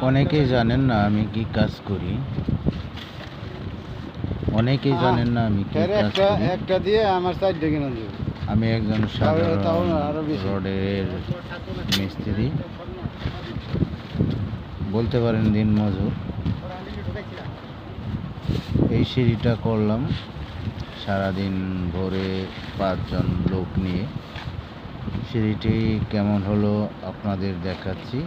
অনেকেই জানেন না আমি কি কাজ করি। অনেকেই জানেন না আমি কি কাজ করি। একটা দিয়ে আমার সাইড ডেকে না দিও। আমি একজন সাধারণ আরো বেশি রডের মিস্ত্রি, বলতে পারেন দিনমজুর। এই সিঁড়িটা করলাম সারাদিন ভোরে 5 জন লোক নিয়ে। সিঁড়িটি কেমন হলো আপনাদের দেখাচ্ছি।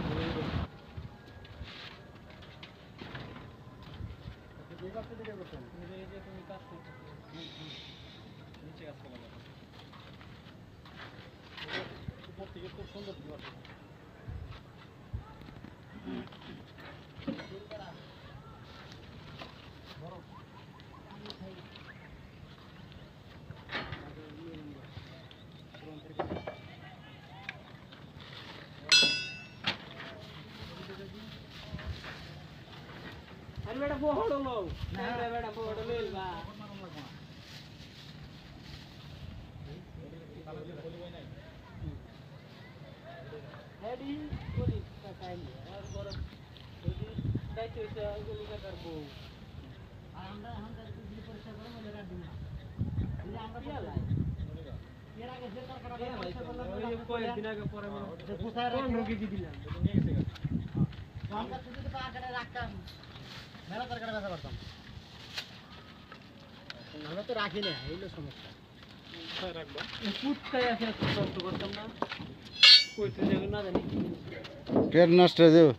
বেটা বড় লোক বেটা বড় লোক বা হেডি বলি কাকাই আর বড় যদি দাইতে হইছে ওগুলি কাকার বউ আর আমরা দিদি পরিষ্কার করে মনে রাখবি না এই আমরা কি লাই এর আগে যে তার করা পরিষ্কার করলাম ওই কয়েকদিন আগে পরে মনে পুষায় রাখি রোগী দি দিলাম নিয়ে গেছে আমরা যদি পা কাটে রাখতাম মেলা তরকারি বেচা করতাম। আমরা তো রাখি না, এইলো সমস্যা। রাখবো কুত্তায় আছে করতাম না, কইতে যাবে না জানি পেট নষ্ট হয়ে যাবে।